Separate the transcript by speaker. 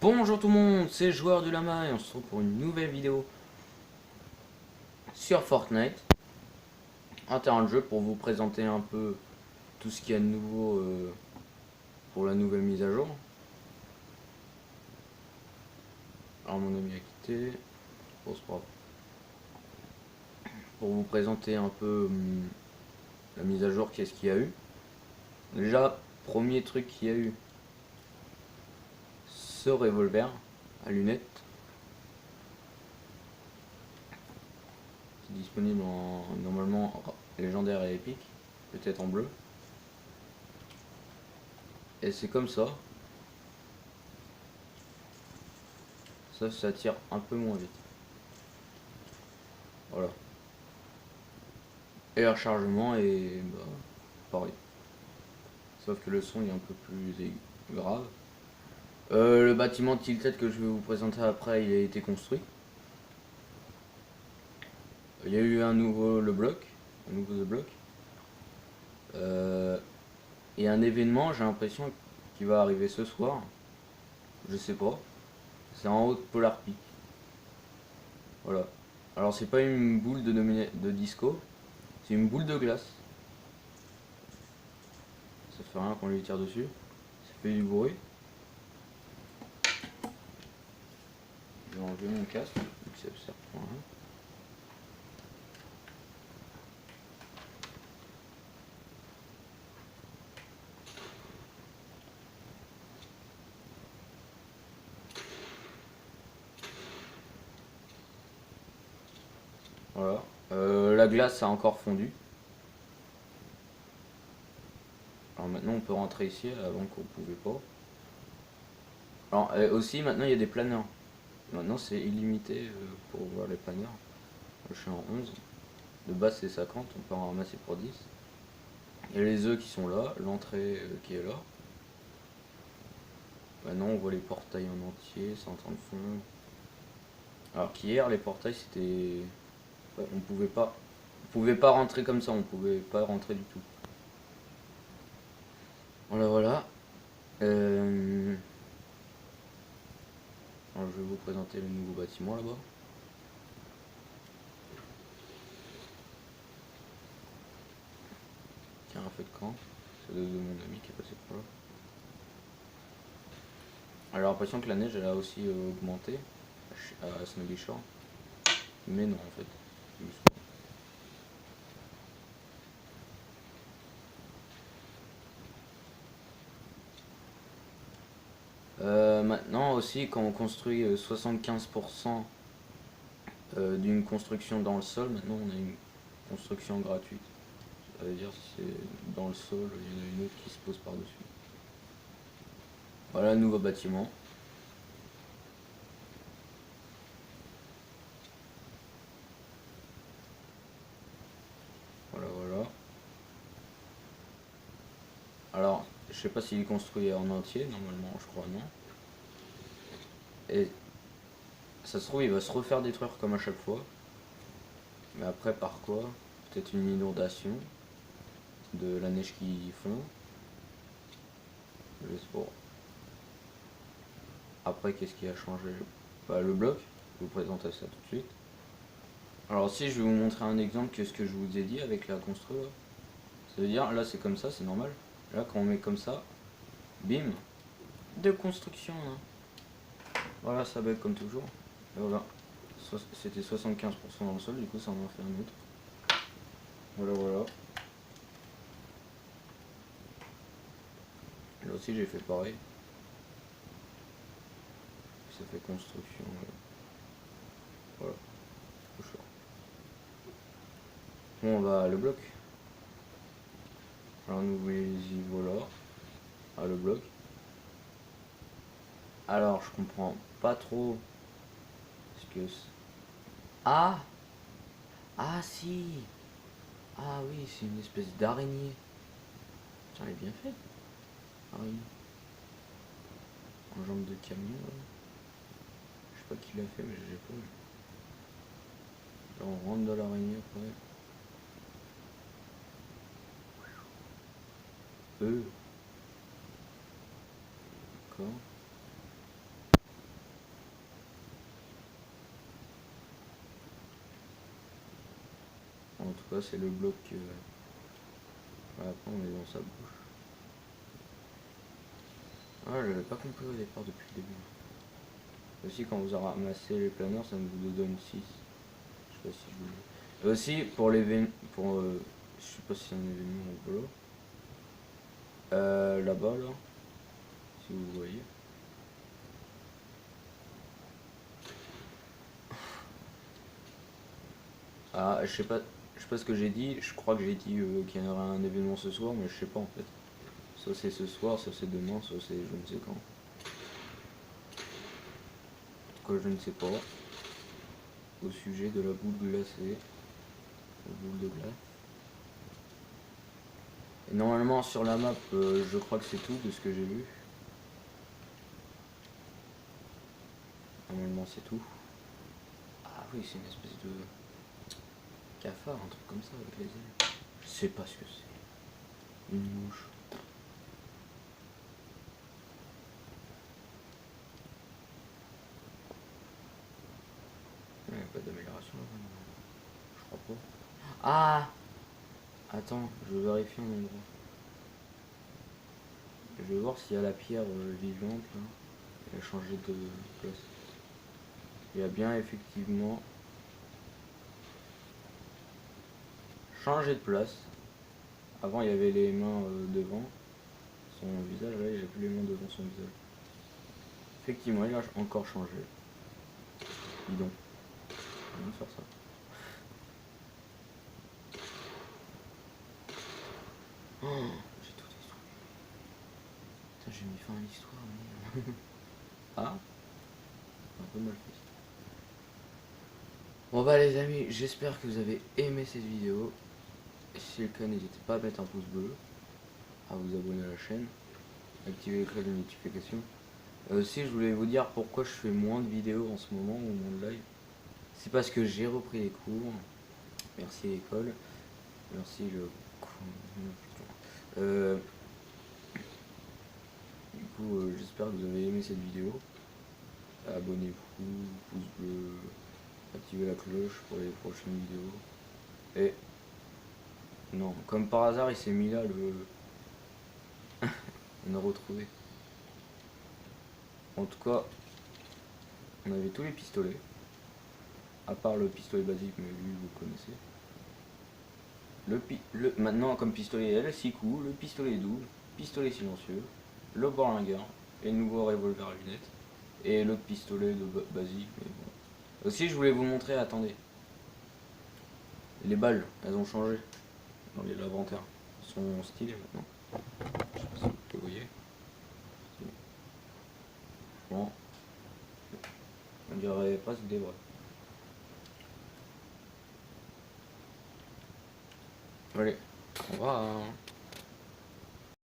Speaker 1: Bonjour tout le monde, c'est Joueur du Lama et on se retrouve pour une nouvelle vidéo sur Fortnite. Un terrain de jeu pour vous présenter un peu tout ce qu'il y a de nouveau pour la nouvelle mise à jour. Alors mon ami a quitté. Bon, c'est pas grave. Pour vous présenter un peu la mise à jour, qu'est-ce qu'il y a eu. Déjà, premier truc qu'il y a eu, ce revolver à lunettes. Qui est disponible en normalement légendaire et épique, peut-être en bleu. Et c'est comme ça. Ça tire un peu moins vite. Voilà. Et le rechargement est pareil. Sauf que le son est un peu plus grave. Le bâtiment Tilted que je vais vous présenter après, il a été construit. Il y a eu un nouveau un nouveau The Block. Et un événement, j'ai l'impression qu'il va arriver ce soir. Je sais pas. C'est en haut de Polar Peak. Voilà. Alors c'est pas une boule de disco, c'est une boule de glace. Ça fait rien qu'on lui tire dessus. Ça fait du bruit. Je vais enlever mon casque, donc ça sert pour rien. Voilà. La glace a encore fondu. Alors maintenant on peut rentrer ici, avant qu'on pouvait pas. Alors aussi maintenant il y a des planeurs. Maintenant c'est illimité pour voir les planeurs. Je suis en 11. De base c'est 50, on peut en ramasser pour 10. Il y a les œufs qui sont là, l'entrée qui est là. Maintenant on voit les portails en entier, c'est en train de fondre. Alors qu'hier les portails c'était... Ouais, on pouvait pas rentrer comme ça, on pouvait pas rentrer du tout. Voilà voilà. Alors, je vais vous présenter le nouveau bâtiment là-bas. Tiens, un feu de camp. C'est de mon ami qui est passé par là. Alors, j'ai l'impression que la neige elle a aussi augmenté à Snowy Shore. Mais non, en fait. Juste maintenant aussi, quand on construit 75% d'une construction dans le sol, maintenant on a une construction gratuite. Ça veut dire si c'est dans le sol, il y en a une autre qui se pose par-dessus. Voilà, nouveau bâtiment. Voilà, voilà. Alors, je sais pas s'il est construit en entier, normalement, je crois non. Et ça se trouve, il va se refaire détruire comme à chaque fois. Mais après, par quoi? Peut-être une inondation de la neige qui fond. Je sais pas. Après, qu'est-ce qui a changé? Bah, le bloc. Je vous présente ça tout de suite. Alors, si je vais vous montrer un exemple que ce que je vous ai dit avec la constru là. Ça veut dire, là c'est comme ça, c'est normal. Là, quand on met comme ça, bim, de construction. Hein. Voilà, ça bug comme toujours. Et voilà. C'était 75% dans le sol, du coup ça en a fait un autre. Voilà, voilà. Là aussi j'ai fait pareil. Ça fait construction. Voilà. Bon, on va le bloc. Alors nous y voilà. Ah, le bloc. Alors je comprends pas trop ce que c'est. Ah. Ah si. Ah oui, c'est une espèce d'araignée. Tiens, elle est bien faite. Araignée. En jambe de camion. Là. Je sais pas qui l'a fait, mais j'ai pas vu. Là, on rentre dans l'araignée après. D'accord. En tout cas, c'est le bloc que... Voilà, après, on est dans sa bouche. Ah, j'avais pas compris au départ depuis le début. Aussi, quand vous ramassez les planeurs, ça vous donne 6. Je sais pas si je vous le dis. Aussi, pour l'événement... je sais pas si c'est un événement ou pas. Là-bas, là. Si vous voyez. Ah, je sais pas ce que j'ai dit. Je crois que j'ai dit qu'il y en aurait un événement ce soir, mais je sais pas en fait. Soit c'est ce soir, soit c'est demain, soit c'est je ne sais quand. En tout cas, je ne sais pas. Au sujet de la boule glacée. La boule de glace. Et normalement, sur la map, je crois que c'est tout de ce que j'ai vu. Normalement, c'est tout. Ah oui, c'est une espèce de cafard, un truc comme ça avec les ailes. Je sais pas ce que c'est. Une mouche. Il n'y a pas d'amélioration là, je crois pas. Ah! Attends, je vais vérifier un endroit. Je vais voir s'il y a la pierre vivante là. Elle a changé de place. Il y a bien effectivement changé de place. Avant il y avait les mains devant son visage, là il n'y a plus les mains devant son visage. Effectivement il a encore changé. Dis donc. On va faire ça. Oh, j'ai tout détruit. Putain, j'ai mis fin à l'histoire, mais... Ah, un peu mal fait. Bon bah les amis, j'espère que vous avez aimé cette vidéo. Si c'est le cas, n'hésitez pas à mettre un pouce bleu, à vous abonner à la chaîne, activer les cloches de notification. Aussi, je voulais vous dire pourquoi je fais moins de vidéos en ce moment, ou moins de live. C'est parce que j'ai repris les cours. Merci l'école. Merci le... Du coup, j'espère que vous avez aimé cette vidéo. Abonnez-vous, pouce bleu, activez la cloche pour les prochaines vidéos. Et... Non, comme par hasard, il s'est mis là le... On a retrouvé. En tout cas, on avait tous les pistolets. À part le pistolet basique, mais lui, vous connaissez. Maintenant, comme pistolet, elle a 6 coups, le pistolet double, pistolet silencieux, le bourlingueur, et le nouveau revolver à lunettes, et l'autre pistolet de basique. Mais bon. Aussi, je voulais vous montrer, attendez, les balles, elles ont changé dans l'inventaire. Elles sont stylées maintenant. Je sais pas si vous voyez. Bon, on dirait presque des vrais. Allez, au revoir.